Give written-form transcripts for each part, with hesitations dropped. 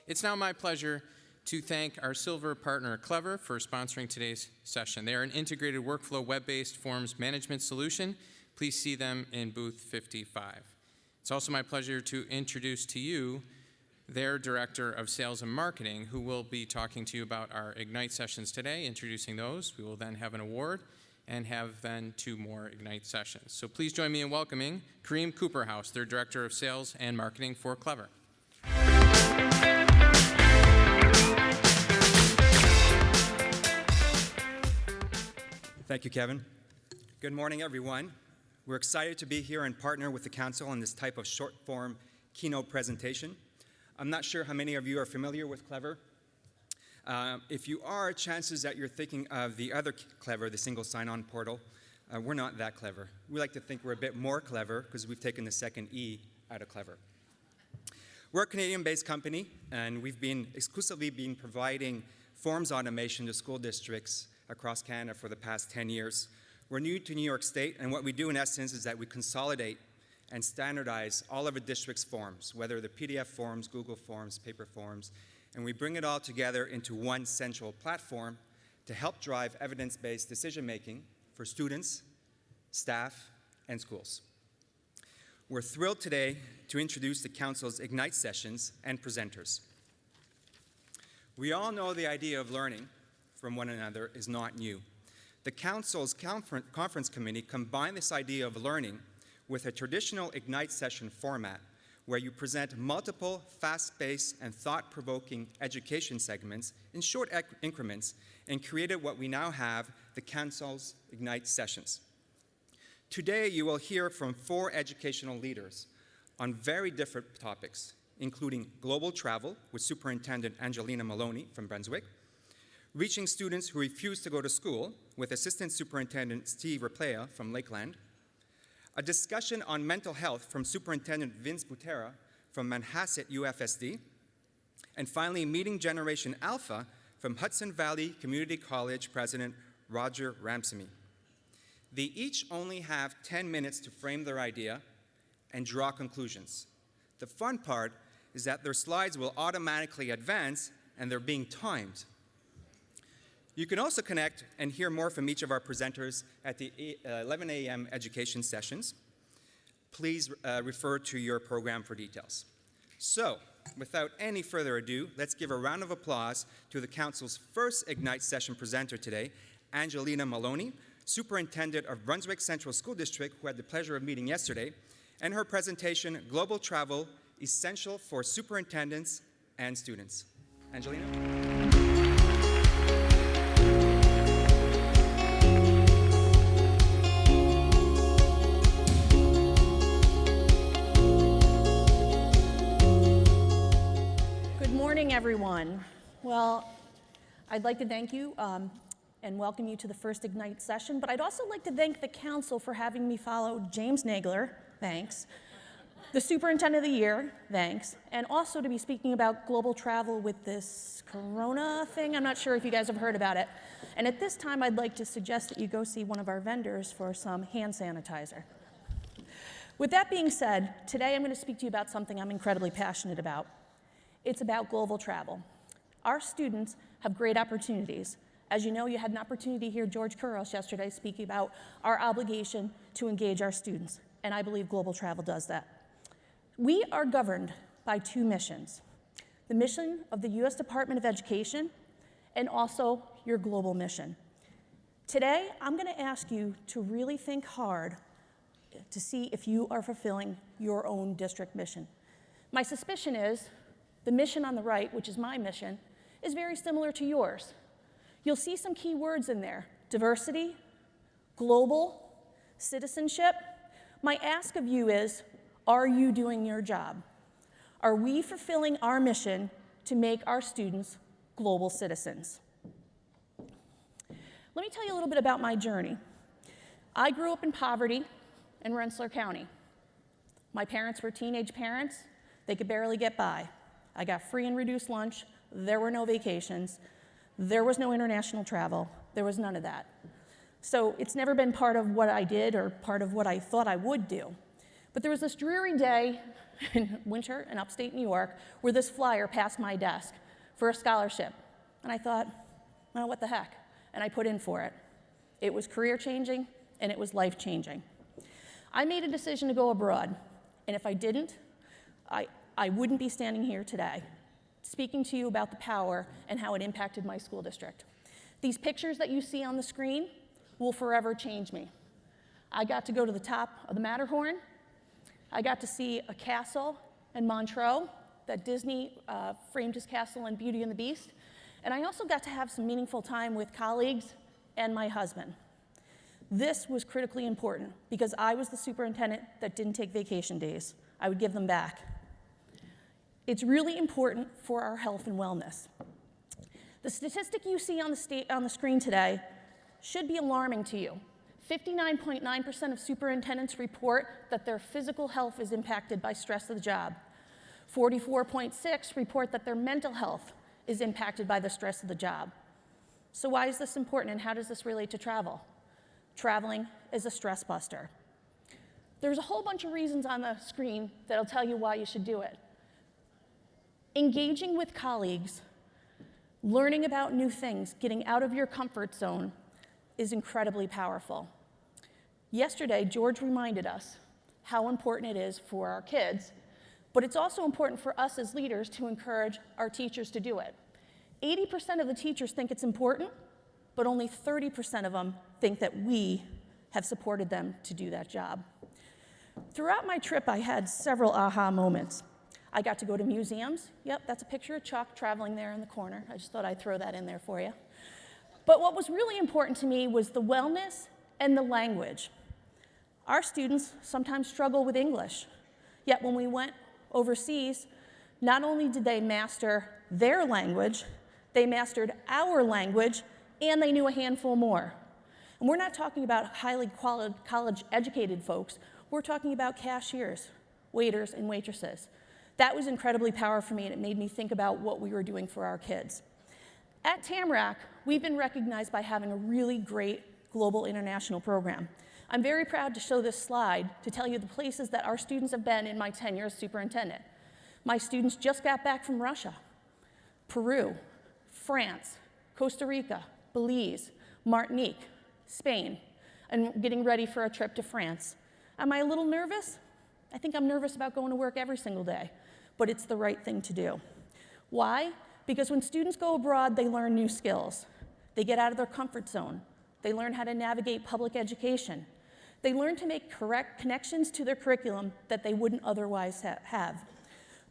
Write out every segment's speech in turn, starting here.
It's now my pleasure to thank our silver partner, Clever, for sponsoring today's session. They are an integrated workflow web-based forms management solution. Please see them in booth 55. It's also my pleasure to introduce to you their Director of Sales and Marketing, who will be talking to you about our Ignite sessions today, introducing those. We will then have an award and have then 2 more Ignite sessions. So please join me in welcoming Kareem Cooperhouse, their Director of Sales and Marketing for Clever. Thank you, Kevin. Good morning, everyone. We're excited to be here and partner with the Council on this type of short-form keynote presentation. I'm not sure how many of you are familiar with Clever. If you are, chances that you're thinking of the other Clever, the single sign-on portal. We're not that clever. We like to think we're a bit more clever because we've taken the second E out of clever. We're a Canadian-based company, and we've been exclusively providing forms automation to school districts across Canada for the past 10 years. We're new to New York State, and what we do in essence is that we consolidate and standardize all of a district's forms, whether they're PDF forms, Google Forms, paper forms, and we bring it all together into one central platform to help drive evidence-based decision-making for students, staff, and schools. We're thrilled today to introduce the Council's Ignite sessions and presenters. We all know the idea of learning from one another is not new. The Council's conference committee combined this idea of learning with a traditional Ignite session format where you present multiple fast-paced and thought-provoking education segments in short increments and created what we now have, the Council's Ignite sessions. Today, you will hear from 4 educational leaders on very different topics, including global travel with Superintendent Angelina Maloney from Brunswick, reaching students who refuse to go to school with Assistant Superintendent Steve Raplea from Lakeland, a discussion on mental health from Superintendent Vince Butera from Manhasset UFSD, and finally, meeting Generation Alpha from Hudson Valley Community College President Roger Ramsamy. They each only have 10 minutes to frame their idea and draw conclusions. The fun part is that their slides will automatically advance and they're being timed. You can also connect and hear more from each of our presenters at the 11 a.m. education sessions. Please refer to your program for details. So, without any further ado, let's give a round of applause to the Council's first Ignite session presenter today, Angelina Maloney, Superintendent of Brunswick Central School District, who had the pleasure of meeting yesterday, and her presentation, Global Travel, Essential for Superintendents and Students. Angelina? Everyone. Well, I'd like to thank you and welcome you to the first Ignite session, but I'd also like to thank the Council for having me follow James Nagler, thanks, the Superintendent of the Year, thanks, and also to be speaking about global travel with this Corona thing. I'm not sure if you guys have heard about it. And at this time, I'd like to suggest that you go see one of our vendors for some hand sanitizer. With that being said, today I'm going to speak to you about something I'm incredibly passionate about. It's about global travel. Our students have great opportunities. As you know, you had an opportunity to hear George Kuros yesterday speaking about our obligation to engage our students, and I believe global travel does that. We are governed by 2 missions, the mission of the U.S. Department of Education and also your global mission. Today, I'm going to ask you to really think hard to see if you are fulfilling your own district mission. My suspicion is the mission on the right, which is my mission, is very similar to yours. You'll see some key words in there: diversity, global, citizenship. My ask of you is, are you doing your job? Are we fulfilling our mission to make our students global citizens? Let me tell you a little bit about my journey. I grew up in poverty in Rensselaer County. My parents were teenage parents. They could barely get by. I got free and reduced lunch. There were no vacations. There was no international travel. There was none of that. So it's never been part of what I did or part of what I thought I would do. But there was this dreary day in winter in upstate New York where this flyer passed my desk for a scholarship. And I thought, well, what the heck? And I put in for it. It was career-changing, and it was life-changing. I made a decision to go abroad, and if I didn't, I wouldn't be standing here today, speaking to you about the power and how it impacted my school district. These pictures that you see on the screen will forever change me. I got to go to the top of the Matterhorn. I got to see a castle in Montreux that Disney framed his castle in Beauty and the Beast. And I also got to have some meaningful time with colleagues and my husband. This was critically important because I was the superintendent that didn't take vacation days. I would give them back. It's really important for our health and wellness. The statistic you see on the screen today should be alarming to you. 59.9% of superintendents report that their physical health is impacted by stress of the job. 44.6% report that their mental health is impacted by the stress of the job. So why is this important, and how does this relate to travel? Traveling is a stress buster. There's a whole bunch of reasons on the screen that'll tell you why you should do it. Engaging with colleagues, learning about new things, getting out of your comfort zone is incredibly powerful. Yesterday, George reminded us how important it is for our kids, but it's also important for us as leaders to encourage our teachers to do it. 80% of the teachers think it's important, but only 30% of them think that we have supported them to do that job. Throughout my trip, I had several aha moments. I got to go to museums. Yep, that's a picture of Chuck traveling there in the corner. I just thought I'd throw that in there for you. But what was really important to me was the wellness and the language. Our students sometimes struggle with English, yet when we went overseas, not only did they master their language, they mastered our language, and they knew a handful more. And we're not talking about highly college-educated folks. We're talking about cashiers, waiters, and waitresses. That was incredibly powerful for me, and it made me think about what we were doing for our kids. At Tamarack, we've been recognized by having a really great global international program. I'm very proud to show this slide to tell you the places that our students have been in my tenure as superintendent. My students just got back from Russia, Peru, France, Costa Rica, Belize, Martinique, Spain, and getting ready for a trip to France. Am I a little nervous? I think I'm nervous about going to work every single day, but it's the right thing to do. Why? Because when students go abroad, they learn new skills. They get out of their comfort zone. They learn how to navigate public education. They learn to make correct connections to their curriculum that they wouldn't otherwise have.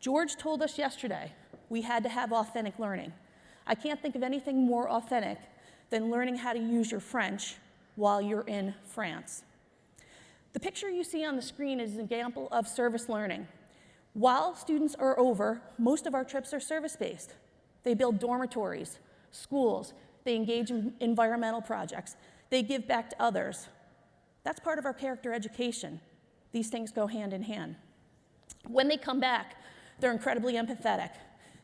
George told us yesterday we had to have authentic learning. I can't think of anything more authentic than learning how to use your French while you're in France. The picture you see on the screen is an example of service learning. While students are over, most of our trips are service-based. They build dormitories, schools, they engage in environmental projects, they give back to others. That's part of our character education. These things go hand in hand. When they come back, they're incredibly empathetic.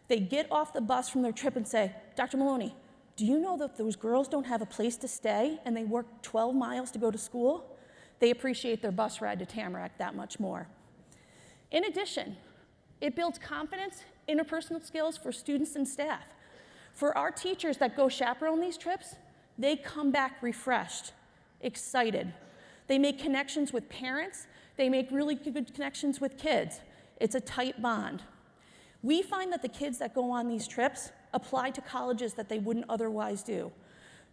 They get off the bus from their trip and say, Dr. Maloney, do you know that those girls don't have a place to stay and they work 12 miles to go to school? They appreciate their bus ride to Tamarack that much more. In addition, it builds confidence, interpersonal skills for students and staff. For our teachers that go chaperone these trips, they come back refreshed, excited. They make connections with parents. They make really good connections with kids. It's a tight bond. We find that the kids that go on these trips apply to colleges that they wouldn't otherwise do,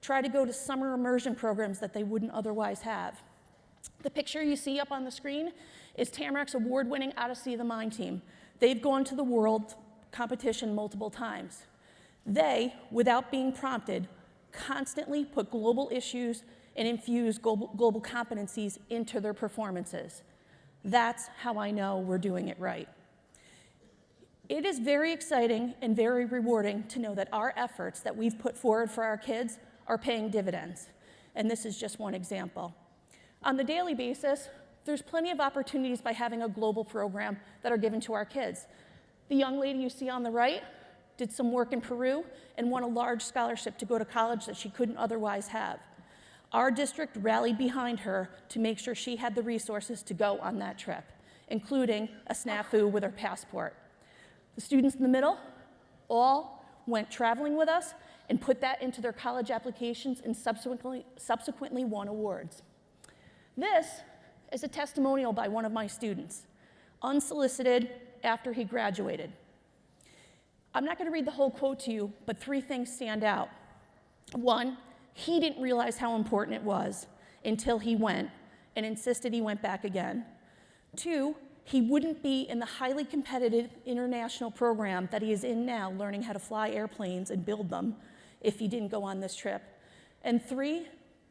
try to go to summer immersion programs that they wouldn't otherwise have. The picture you see up on the screen is Tamarack's award-winning Out to See the Mind team. They've gone to the world competition multiple times. They, without being prompted, constantly put global issues and infuse global competencies into their performances. That's how I know we're doing it right. It is very exciting and very rewarding to know that our efforts that we've put forward for our kids are paying dividends, and this is just one example. On the daily basis, there's plenty of opportunities by having a global program that are given to our kids. The young lady you see on the right did some work in Peru and won a large scholarship to go to college that she couldn't otherwise have. Our district rallied behind her to make sure she had the resources to go on that trip. including a snafu with her passport. The students in the middle all went traveling with us and put that into their college applications and subsequently won awards. This is a testimonial by one of my students, unsolicited after he graduated. I'm not going to read the whole quote to you, but 3 things stand out. 1, he didn't realize how important it was until he went and insisted he went back again. 2, he wouldn't be in the highly competitive international program that he is in now, learning how to fly airplanes and build them, if he didn't go on this trip. And 3,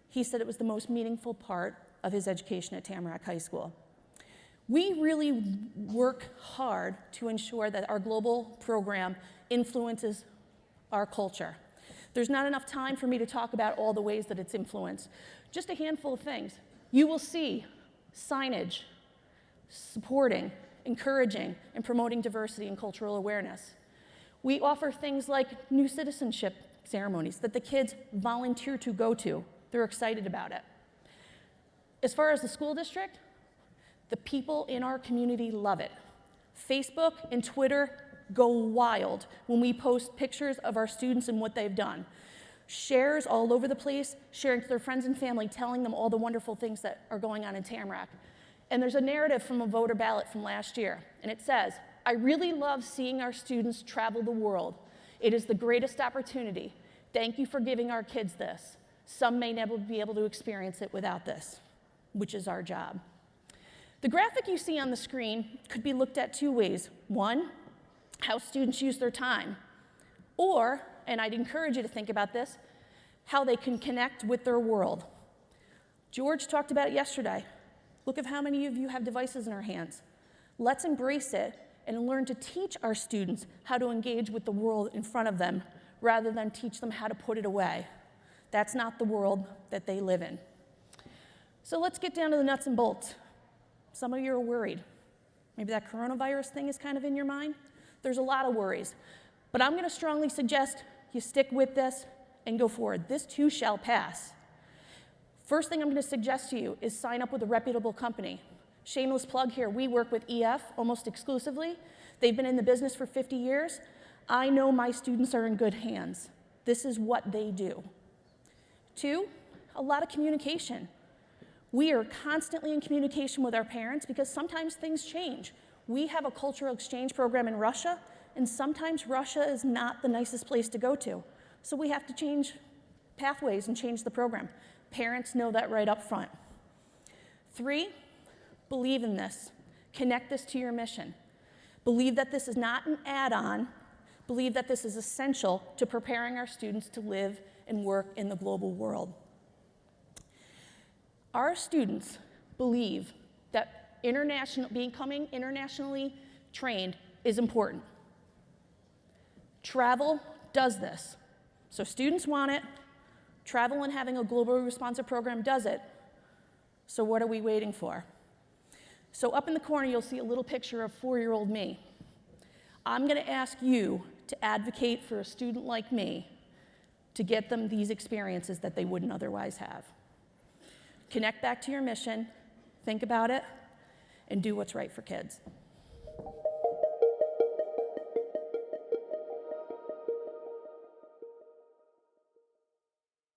he said it was the most meaningful part of his education at Tamarack High School. We really work hard to ensure that our global program influences our culture. There's not enough time for me to talk about all the ways that it's influenced. Just a handful of things. You will see signage supporting, encouraging, and promoting diversity and cultural awareness. We offer things like new citizenship ceremonies that the kids volunteer to go to. They're excited about it. As far as the school district, the people in our community love it. Facebook and Twitter go wild when we post pictures of our students and what they've done. Shares all over the place, sharing to their friends and family, telling them all the wonderful things that are going on in Tamarack. And there's a narrative from a voter ballot from last year, and it says, "I really love seeing our students travel the world. It is the greatest opportunity. Thank you for giving our kids this. Some may never be able to experience it without this," which is our job. The graphic you see on the screen could be looked at 2 ways. 1, how students use their time, or, and I'd encourage you to think about this, how they can connect with their world. George talked about it yesterday. Look at how many of you have devices in our hands. Let's embrace it and learn to teach our students how to engage with the world in front of them rather than teach them how to put it away. That's not the world that they live in. So let's get down to the nuts and bolts. Some of you are worried. Maybe that coronavirus thing is kind of in your mind. There's a lot of worries. But I'm going to strongly suggest you stick with this and go forward. This too shall pass. First thing I'm going to suggest to you is sign up with a reputable company. Shameless plug here, we work with EF almost exclusively. They've been in the business for 50 years. I know my students are in good hands. This is what they do. 2, a lot of communication. We are constantly in communication with our parents because sometimes things change. We have a cultural exchange program in Russia, and sometimes Russia is not the nicest place to go to. So we have to change pathways and change the program. Parents know that right up front. 3, believe in this. Connect this to your mission. Believe that this is not an add-on. Believe that this is essential to preparing our students to live and work in the global world. Our students believe that becoming internationally trained is important. Travel does this. So students want it. Travel and having a globally responsive program does it. So what are we waiting for? So up in the corner, you'll see a little picture of 4-year-old me. I'm going to ask you to advocate for a student like me to get them these experiences that they wouldn't otherwise have. Connect back to your mission, think about it, and do what's right for kids.